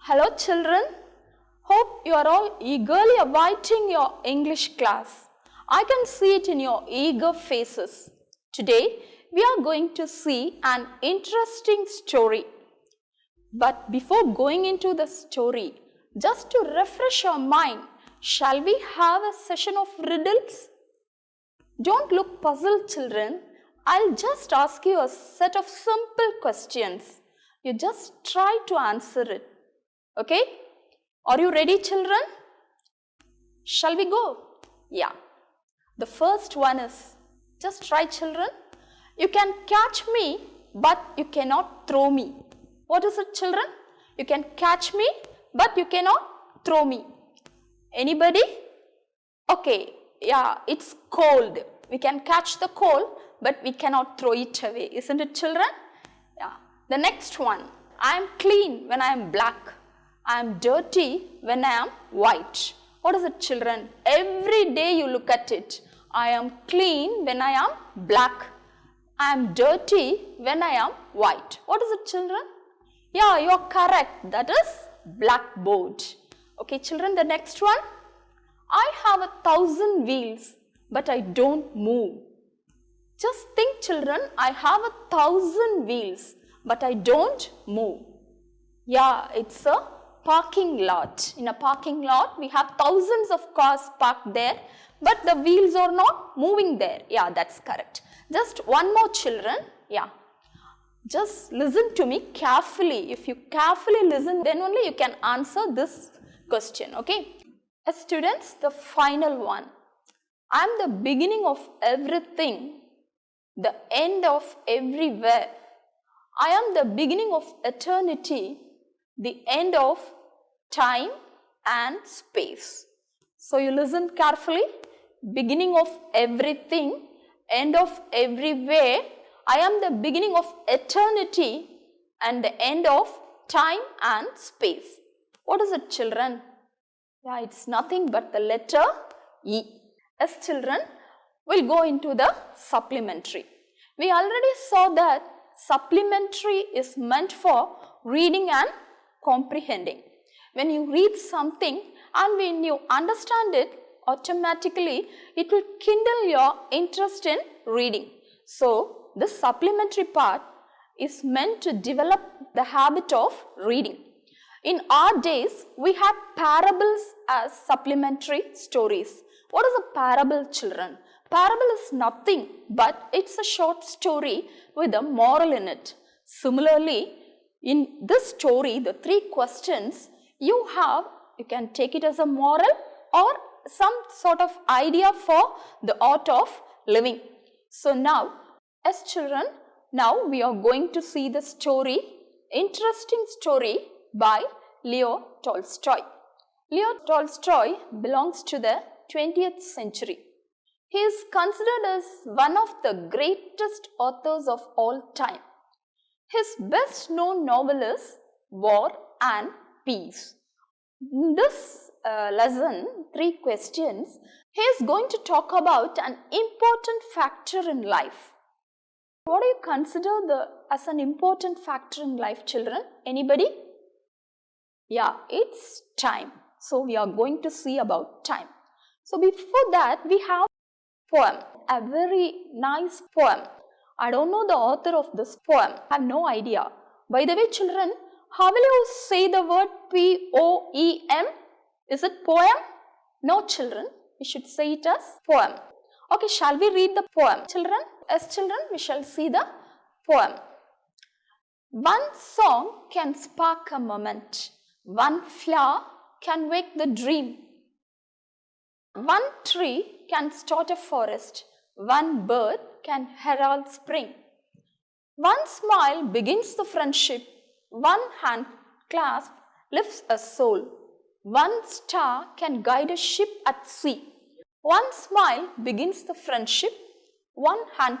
Hello children, hope you are all eagerly awaiting your English class. I can see it in your eager faces. Today we are going to see an interesting story. But before going into the story, just to refresh your mind, shall we have a session of riddles? Don't look puzzled children, I'll just ask you a set of simple questions. You just try to answer it. Okay? Are you ready children? Shall we go? Yeah. The first one is, just try children. You can catch me, but you cannot throw me. What is it children? You can catch me, but you cannot throw me. Anybody? Okay, yeah, it's cold. We can catch the cold, but we cannot throw it away. Isn't it children? Yeah. The next one, I am clean when I am black. I am dirty when I am white. What is it children? Every day you look at it. I am clean when I am black. I am dirty when I am white. What is it children? Yeah, you are correct. That is blackboard. Okay children, the next one. I have 1,000 wheels, but I don't move. Just think children, I have 1,000 wheels, but I don't move. Yeah, it's a parking lot. In a parking lot, we have thousands of cars parked there, but the wheels are not moving there. Yeah, that's correct. Just one more children. Yeah. Just listen to me carefully. If you carefully listen, then only you can answer this question. Okay. As students, the final one. I am the beginning of everything, the end of everywhere. I am the beginning of eternity, the end of time and space. So you listen carefully. Beginning of everything, end of everywhere. I am the beginning of eternity and the end of time and space. What is it children? Yeah, it's nothing but the letter E. As children, we'll go into the supplementary. We already saw that supplementary is meant for reading and comprehending. When you read something and when you understand it, automatically it will kindle your interest in reading. So, this supplementary part is meant to develop the habit of reading. In our days, we have parables as supplementary stories. What is a parable children? Parable is nothing but it's a short story with a moral in it. Similarly, in this story, the 3 questions you can take it as a moral or some sort of idea for the art of living. So now, as children, now we are going to see the story, interesting story by Leo Tolstoy. Leo Tolstoy belongs to the 20th century. He is considered as one of the greatest authors of all time. His best known novel is War and Peace. In this lesson, 3 questions, he is going to talk about an important factor in life. What do you consider as an important factor in life, children? Anybody? Yeah, it's time. So we are going to see about time. So before that, we have a poem, a very nice poem. I don't know the author of this poem. I have no idea. By the way, children, how will you say the word P-O-E-M? Is it poem? No, children. We should say it as poem. Okay, shall we read the poem? Children, as children, we shall see the poem. One song can spark a moment. One flower can wake the dream. One tree can start a forest. One bird can herald spring. One smile begins the friendship. One hand clasp lifts a soul. One star can guide a ship at sea. One smile begins the friendship. One hand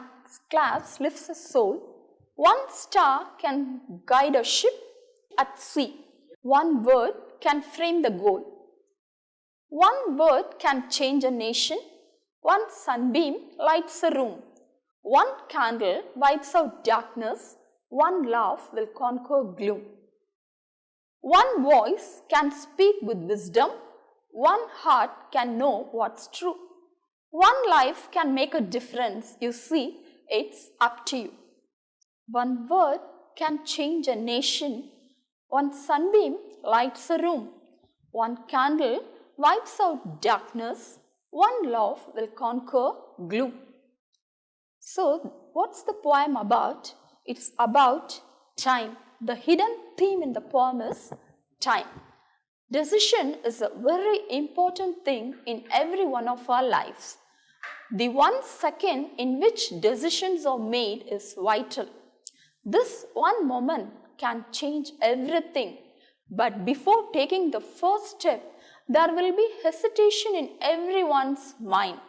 clasp lifts a soul. One star can guide a ship at sea. One word can frame the goal. One word can change a nation. One sunbeam lights a room. One candle wipes out darkness. One laugh will conquer gloom. One voice can speak with wisdom. One heart can know what's true. One life can make a difference. You see, it's up to you. One word can change a nation. One sunbeam lights a room. One candle wipes out darkness. One love will conquer gloom. So, what's the poem about? It's about time. The hidden theme in the poem is time. Decision is a very important thing in every one of our lives. The 1 second in which decisions are made is vital. This one moment can change everything. But before taking the first step, there will be hesitation in everyone's mind.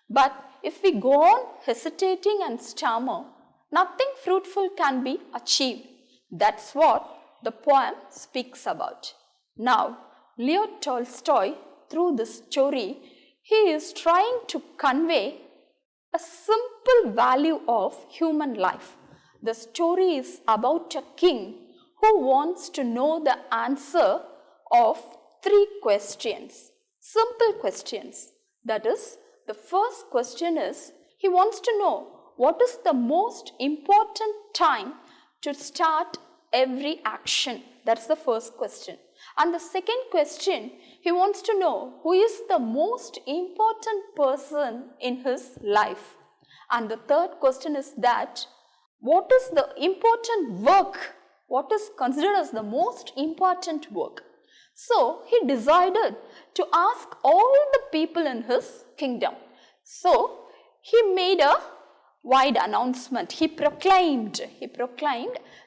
But if we go on hesitating and stammer, nothing fruitful can be achieved. That's what the poem speaks about. Now, Leo Tolstoy, through this story, he is trying to convey a simple value of human life. The story is about a king who wants to know the answer of 3 questions, simple questions. That is, the first question is, he wants to know what is the most important time to start every action. That's the first question. And the second question, he wants to know who is the most important person in his life. And the third question is that, what is the important work? What is considered as the most important work? So, he decided to ask all the people in his kingdom. So, he made a wide announcement. He proclaimed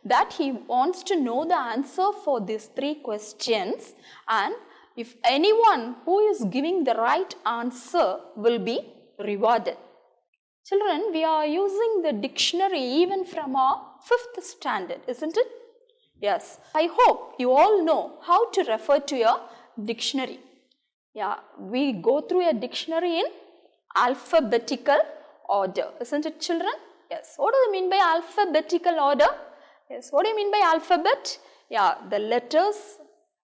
that he wants to know the answer for these 3 questions, and if anyone who is giving the right answer will be rewarded. Children, we are using the dictionary even from our 5th standard, isn't it? Yes, I hope you all know how to refer to your dictionary. Yeah, we go through a dictionary in alphabetical order, isn't it, children? Yes, what do you mean by alphabetical order? Yes, what do you mean by alphabet? Yeah, the letters,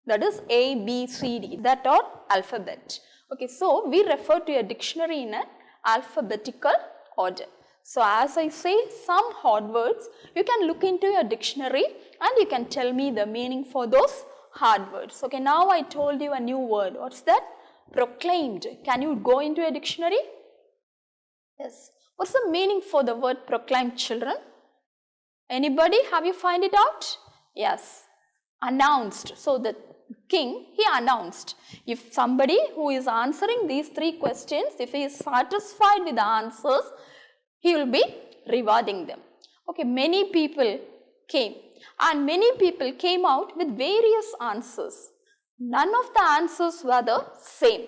that is A, B, C, D, that are alphabet. Okay, so we refer to a dictionary in an alphabetical order. So as I say some hard words, you can look into your dictionary and you can tell me the meaning for those hard words. Okay, now I told you a new word. What's that? Proclaimed. Can you go into a dictionary? Yes. What's the meaning for the word proclaimed, children? Anybody? Have you find it out? Yes. Announced. So the king, he announced. If somebody who is answering these 3 questions, if he is satisfied with the answers, he will be rewarding them. Okay, many people came and many people came out with various answers. None of the answers were the same.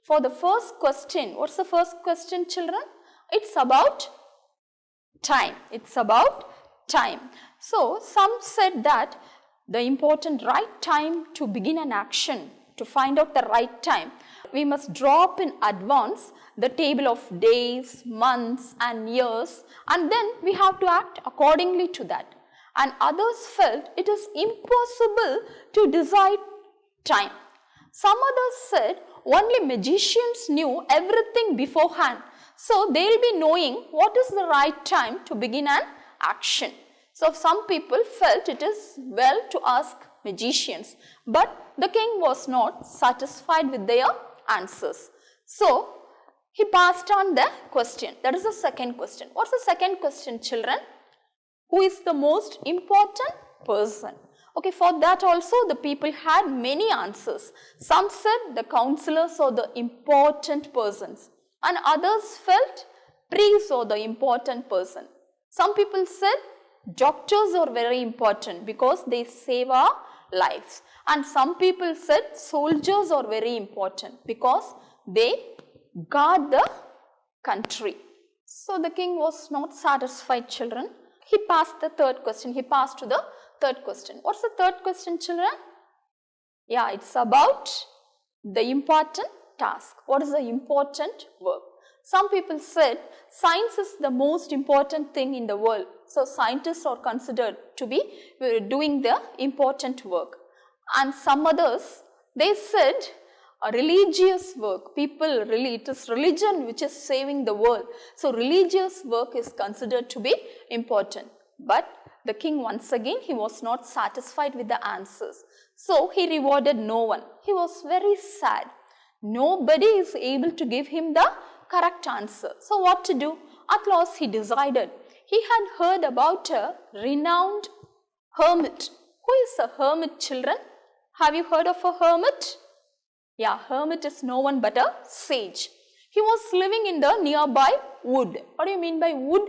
For the first question, what's the first question, children? It's about time. It's about time. So, some said that the important right time to begin an action, to find out the right time, we must draw up in advance the table of days, months and years, and then we have to act accordingly to that. And others felt it is impossible to decide time. Some others said only magicians knew everything beforehand. So, they will be knowing what is the right time to begin an action. So, some people felt it is well to ask magicians, but the king was not satisfied with their answers. So, he passed on the question. That is the second question. What's the second question, children? Who is the most important person? Okay, for that also the people had many answers. Some said the counselors are the important persons, and others felt priests are the important person. Some people said doctors are very important because they save our lives, and some people said soldiers are very important because they guard the country. So the king was not satisfied, children. He passed the third question. He passed to the third question. What's the third question, children? Yeah, it's about the important task. What is the important work? Some people said science is the most important thing in the world. So scientists are considered to be doing the important work. and some others, they said a religious work. People really, it is religion which is saving the world. So religious work is considered to be important. But the king once again, he was not satisfied with the answers. So he rewarded no one. He was very sad. Nobody is able to give him the correct answer. So what to do? At last he decided. He had heard about a renowned hermit. Who is a hermit, children? Have you heard of a hermit? Yeah, hermit is no one but a sage. He was living in the nearby wood. What do you mean by wood?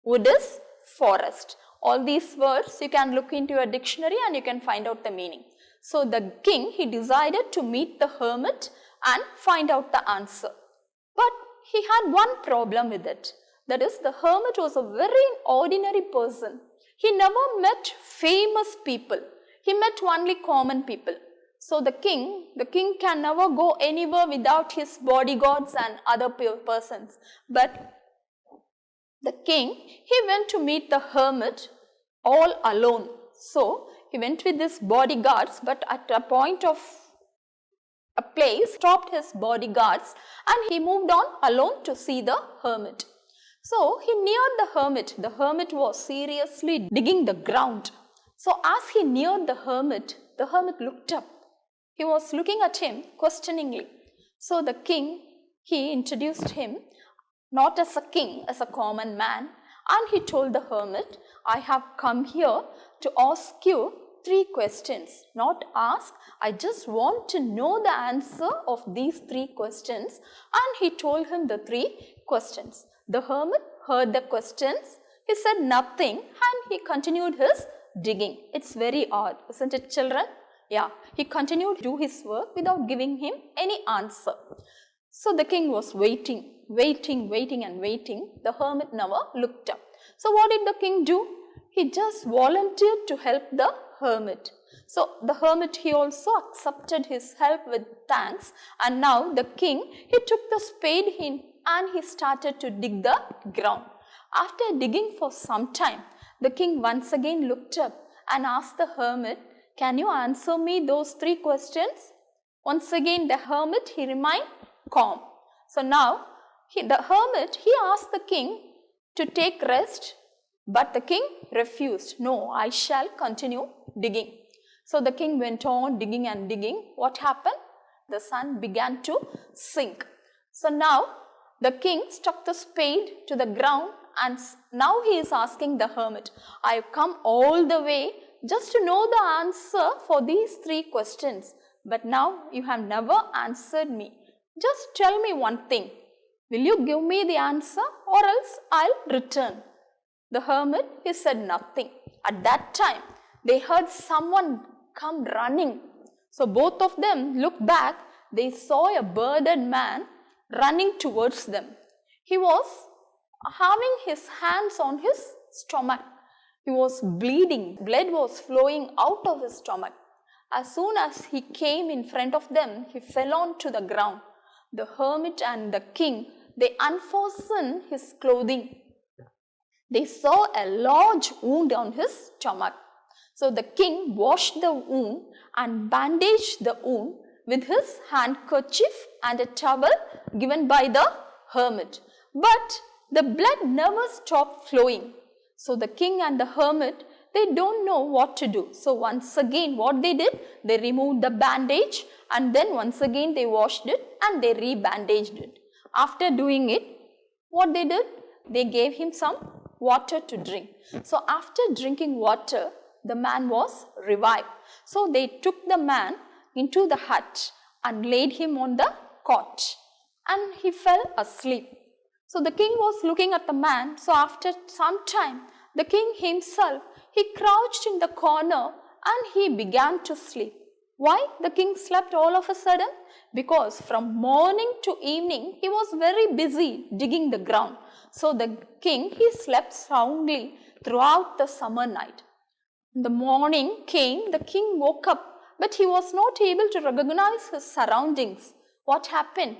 Wood is forest. All these words you can look into a dictionary and you can find out the meaning. So the king, he decided to meet the hermit and find out the answer. But he had one problem with it. That is, the hermit was a very ordinary person. He never met famous people. He met only common people. So the king can never go anywhere without his bodyguards and other persons. But the king, he went to meet the hermit all alone. So he went with his bodyguards, but at a point of a place, stopped his bodyguards and he moved on alone to see the hermit. So he neared the hermit. The hermit was seriously digging the ground. So as he neared the hermit looked up. He was looking at him questioningly. So the king, he introduced him not as a king, as a common man, and he told the hermit, I have come here to ask you 3 questions. Not ask, I just want to know the answer of these 3 questions. And he told him the 3 questions. The hermit heard the questions. He said nothing and he continued his digging. It's very odd, isn't it, children? Yeah, he continued to do his work without giving him any answer. So the king was waiting. The hermit never looked up. So what did the king do? He just volunteered to help the hermit. So the hermit, he also accepted his help with thanks, and now the king, he took the spade in and he started to dig the ground. After digging for some time, the king once again looked up and asked the hermit, can you answer me those 3 questions? Once again the hermit, he remained calm. So now the hermit, he asked the king to take rest, but the king refused. No, I shall continue digging. So the king went on digging and digging. What happened? The sun began to sink. So now the king stuck the spade to the ground and now he is asking the hermit, I have come all the way just to know the answer for these 3 questions. But now you have never answered me. Just tell me one thing. Will you give me the answer or else I'll return? The hermit, he said nothing. At that time, they heard someone come running. So both of them looked back. They saw a bearded man running towards them. He was having his hands on his stomach. He was bleeding. Blood was flowing out of his stomach. As soon as he came in front of them, he fell onto the ground. The hermit and the king, they unfastened his clothing. They saw a large wound on his stomach. So the king washed the wound and bandaged the wound with his handkerchief and a towel given by the hermit. But the blood never stopped flowing. So the king and the hermit, they don't know what to do. So once again what they did, they removed the bandage and then once again they washed it and they re-bandaged it. After doing it, what they did? They gave him some water to drink. So after drinking water, the man was revived. So they took the man into the hut and laid him on the cot and he fell asleep. So the king was looking at the man. So after some time, the king himself, he crouched in the corner and he began to sleep. Why the king slept all of a sudden? Because from morning to evening, he was very busy digging the ground. So the king, he slept soundly throughout the summer night. The morning came, the king woke up, but he was not able to recognize his surroundings. What happened?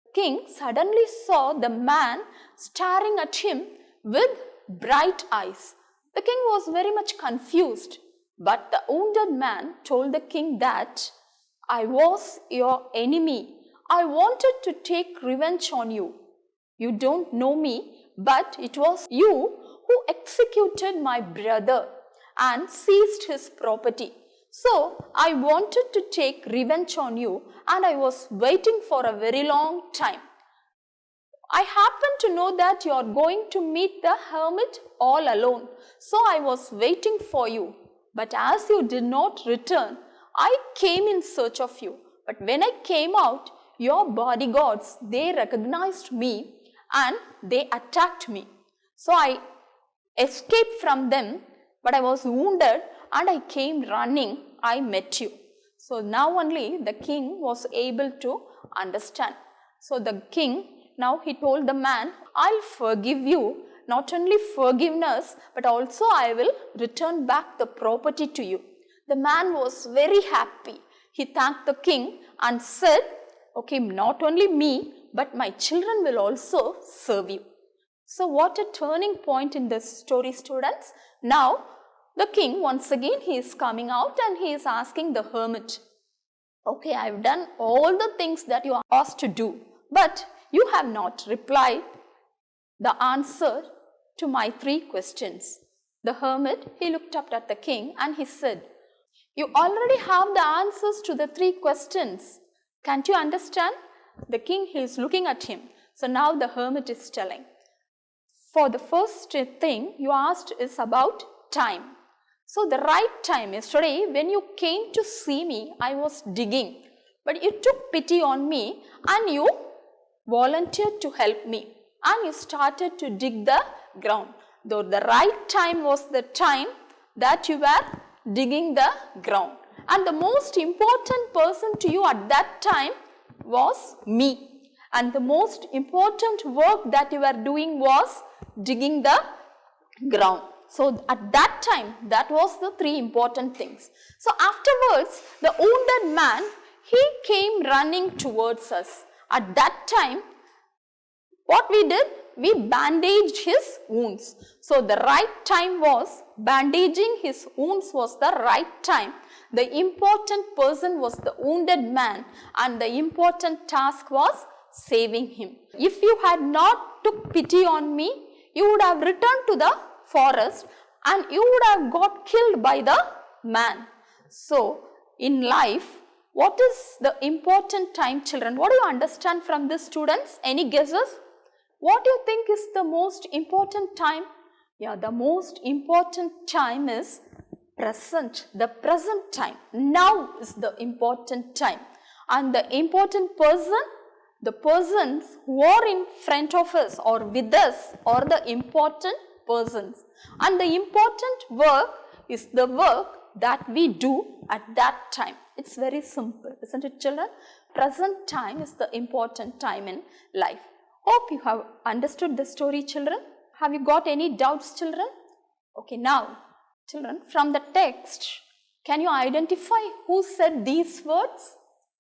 The king suddenly saw the man staring at him with bright eyes. The king was very much confused. But the wounded man told the king that, I was your enemy. I wanted to take revenge on you. You don't know me, but it was you who executed my brother and seized his property. So I wanted to take revenge on you, and I was waiting for a very long time. I happen to know that you are going to meet the hermit all alone. So I was waiting for you. But as you did not return, I came in search of you. But when I came out, your bodyguards, they recognized me and they attacked me. So I escaped from them, but I was wounded and I came running. I met you. So now only the king was able to understand. So the king, now he told the man, I'll forgive you. Not only forgiveness, but also I will return back the property to you. The man was very happy. He thanked the king and said, okay, not only me, but my children will also serve you. So what a turning point in this story, students. Now the king, once again, he is coming out and he is asking the hermit, okay, I have done all the things that you are asked to do, but you have not replied the answer to my 3 questions. The hermit, he looked up at the king and he said, you already have the answers to the 3 questions. Can't you understand? The king, he is looking at him. So now the hermit is telling, for the first thing you asked is about time. So the right time, yesterday when you came to see me, I was digging, but you took pity on me and you volunteered to help me and you started to dig the ground. Though the right time was the time that you were digging the ground, and the most important person to you at that time was me, and the most important work that you were doing was digging the ground. So at that time, that was the 3 important things. So afterwards, the wounded man, he came running towards us. At that time, what we did? We bandaged his wounds. So the right time was, bandaging his wounds was the right time. The important person was the wounded man and the important task was saving him. If you had not took pity on me, you would have returned to the forest and you would have got killed by the man. So in life, what is the important time, children? What do you understand from this, students? Any guesses? What do you think is the most important time? Yeah, the most important time is present, the present time. Now is the important time. And the important person, the persons who are in front of us or with us are the important persons. And the important work is the work that we do at that time. It's very simple, isn't it, children? Present time is the important time in life. Hope you have understood the story, children. Have you got any doubts, children? Okay, now, children, from the text, can you identify who said these words?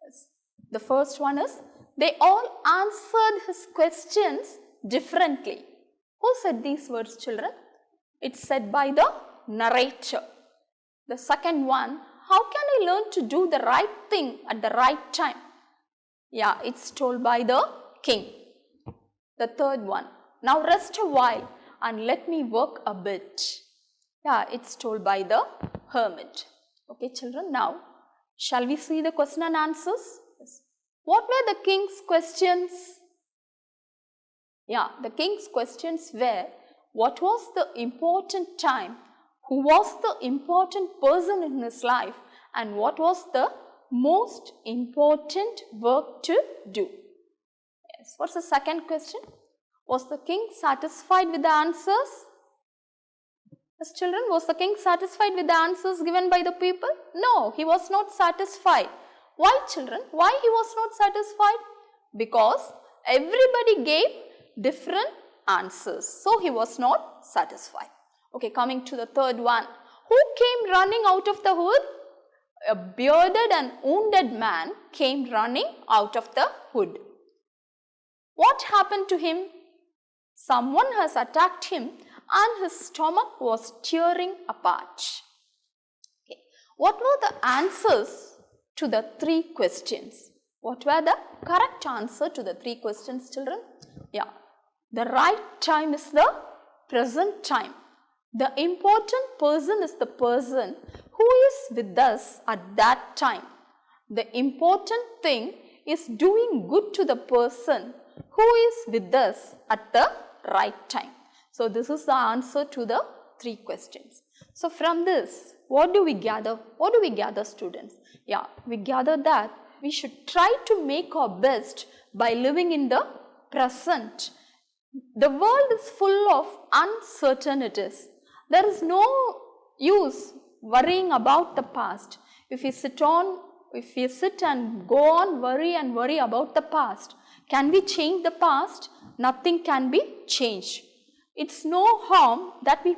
Yes. The first one is, they all answered his questions differently. Who said these words, children? It's said by the narrator. The second one, how can I learn to do the right thing at the right time? Yeah, it's told by the king. The third one, now rest a while and let me work a bit. Yeah, it's told by the hermit. Okay, children, now shall we see the question and answers? Yes. What were the king's questions? Yeah, the king's questions were, what was the important time? Who was the important person in his life? And what was the most important work to do? Yes. What's the second question? Was the king satisfied with the answers? Yes, children, was the king satisfied with the answers given by the people? No, he was not satisfied. Why, children? Why he was not satisfied? Because everybody gave different answers. So he was not satisfied. Okay, coming to the third one. Who came running out of the hood? A bearded and wounded man came running out of the hood. What happened to him? Someone has attacked him and his stomach was tearing apart. Okay. What were the answers to the 3 questions? What were the correct answer to the 3 questions, children? Yeah, the right time is the present time. The important person is the person who is with us at that time. The important thing is doing good to the person who is with us at the right time. So, this is the answer to the 3 questions. So, from this, what do we gather? What do we gather, students? Yeah, we gather that we should try to make our best by living in the present. The world is full of uncertainties. There is no use worrying about the past. If you sit and go on worry about the past, can we change the past? Nothing can be changed. It's no harm that we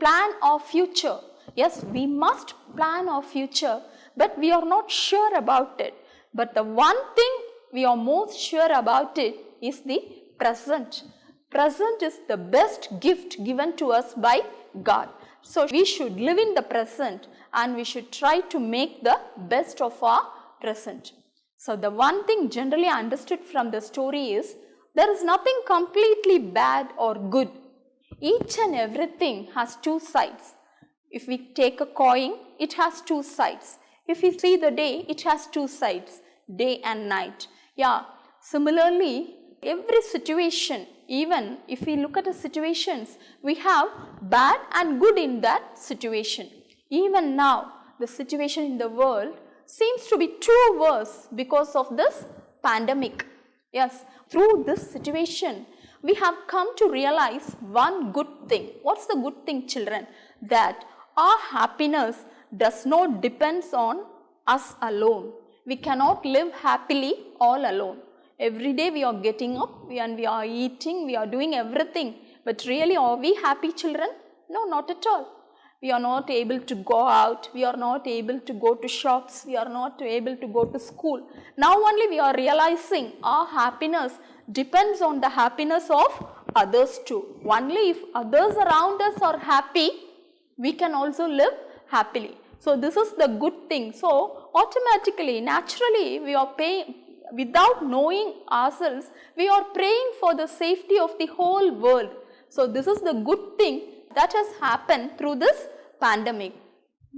plan our future. Yes, we must plan our future, but we are not sure about it. But the one thing we are most sure about it is the present. Present is the best gift given to us by God. So, we should live in the present and we should try to make the best of our present. So, the one thing generally understood from the story is there is nothing completely bad or good. Each and everything has 2 sides. If we take a coin, it has 2 sides. If we see the day, it has 2 sides, day and night. Yeah, similarly, every situation, even if we look at the situations, we have bad and good in that situation. Even now, the situation in the world seems to be too worse because of this pandemic. Yes, through this situation, we have come to realize one good thing. What's the good thing, children? That our happiness does not depend on us alone. We cannot live happily all alone. Every day we are getting up and we are eating, we are doing everything. But really, are we happy, children? No, not at all. We are not able to go out, we are not able to go to shops, we are not able to go to school. Now only we are realizing our happiness depends on the happiness of others too. Only if others around us are happy, we can also live happily. So, this is the good thing. So, automatically, naturally, we are paying, without knowing ourselves, we are praying for the safety of the whole world. So, this is the good thing that has happened through this pandemic.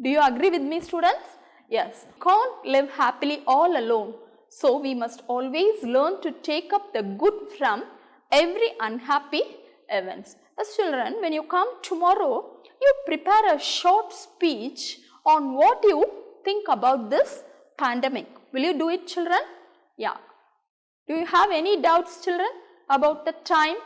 Do you agree with me, students? Yes, can't live happily all alone. So, we must always learn to take up the good from every unhappy events. As children, when you come tomorrow, you prepare a short speech on what you think about this pandemic. Will you do it, children? Yeah. Do you have any doubts, children, about the time,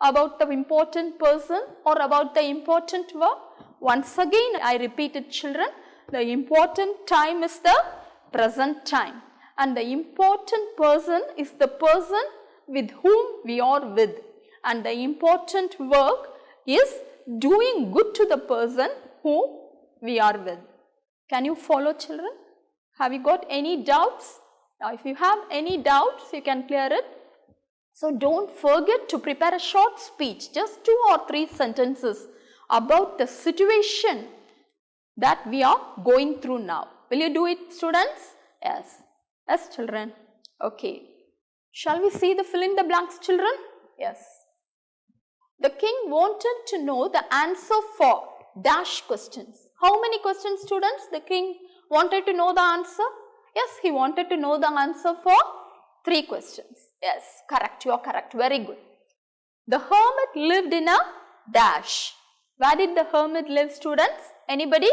about the important person or about the important work? Once again, I repeat it, children, the important time is the present time and the important person is the person with whom we are with, and the important work is doing good to the person whom we are with. Can you follow, children? Have you got any doubts? If you have any doubts, you can clear it. So, don't forget to prepare a short speech, just 2 or 3 sentences about the situation that we are going through now. Will you do it, students? Yes. Yes, children. Okay. Shall we see the fill in the blanks, children? Yes. The king wanted to know the answer for dash questions. How many questions, students? The king wanted to know the answer? Yes, he wanted to know the answer for 3 questions. Yes, correct. You are correct. Very good. The hermit lived in a dash. Where did the hermit live, students? Anybody?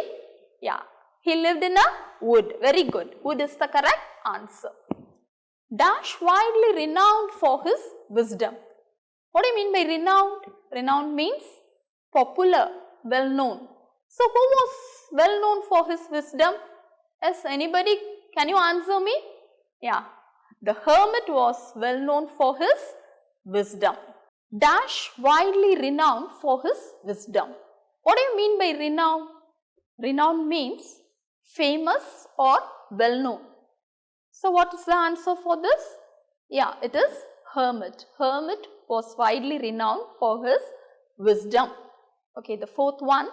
Yeah. He lived in a wood. Very good. Wood is the correct answer. Dash widely renowned for his wisdom. What do you mean by renowned? Renowned means popular, well known. So, who was well known for his wisdom? Yes, anybody? Can you answer me? Yeah. The hermit was well known for his wisdom. Dash widely renowned for his wisdom. What do you mean by renowned? Renowned means famous or well known. So, what is the answer for this? Yeah, it is hermit. Hermit was widely renowned for his wisdom. Okay, the 4th one.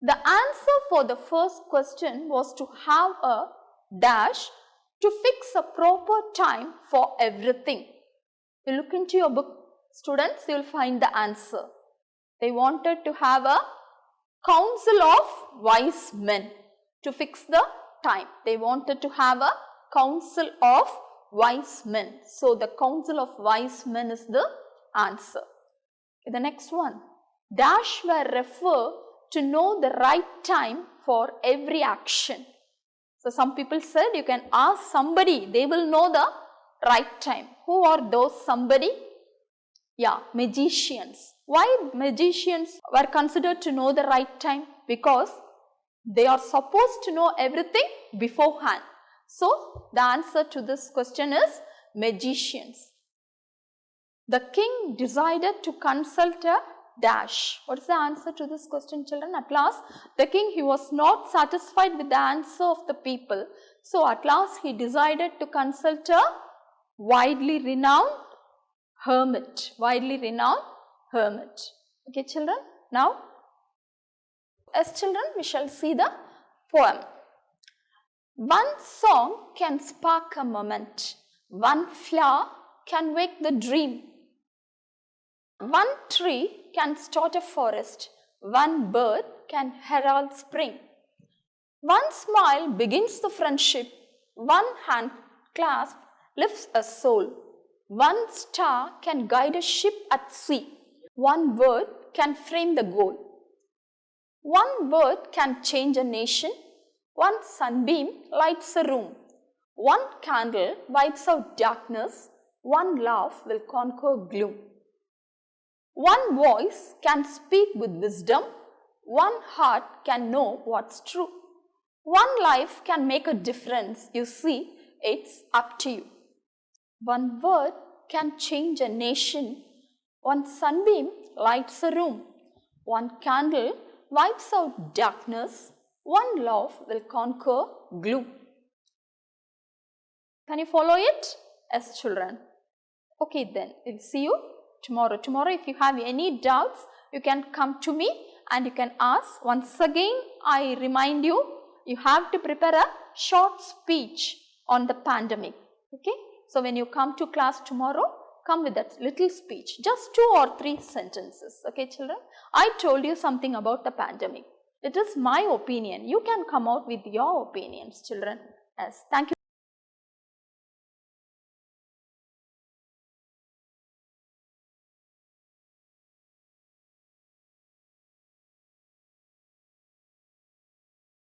The answer for the first question was to have a dash to fix a proper time for everything. You look into your book, students, you will find the answer. They wanted to have a council of wise men to fix the time. They wanted to have a council of wise men. So, the council of wise men is the answer. Okay, the next one. Dash were referred to know the right time for every action. So, some people said you can ask somebody, they will know the right time. Who are those somebody? Yeah, magicians. Why magicians were considered to know the right time? Because they are supposed to know everything beforehand. So, the answer to this question is magicians. The king decided to consult a dash. What is the answer to this question, children? At last, the king, he was not satisfied with the answer of the people. So, at last he decided to consult a widely renowned hermit. Widely renowned hermit. Okay, children. Now, as children, we shall see the poem. One song can spark a moment. One flower can wake the dream. One tree can start a forest. One bird can herald spring. One smile begins the friendship. One hand clasp lifts a soul. One star can guide a ship at sea. One word can frame the goal. One word can change a nation. One sunbeam lights a room. One candle wipes out darkness. One laugh will conquer gloom. One voice can speak with wisdom. One heart can know what's true. One life can make a difference. You see, it's up to you. One word can change a nation. One sunbeam lights a room. One candle wipes out darkness. One love will conquer gloom. Can you follow it? Yes, children. Okay, then we'll see you tomorrow. Tomorrow, if you have any doubts, you can come to me and you can ask. Once again, I remind you, you have to prepare a short speech on the pandemic. Okay. So, when you come to class tomorrow, come with that little speech, just 2 or 3 sentences. Okay, children. I told you something about the pandemic. It is my opinion. You can come out with your opinions, children. Yes. Thank you.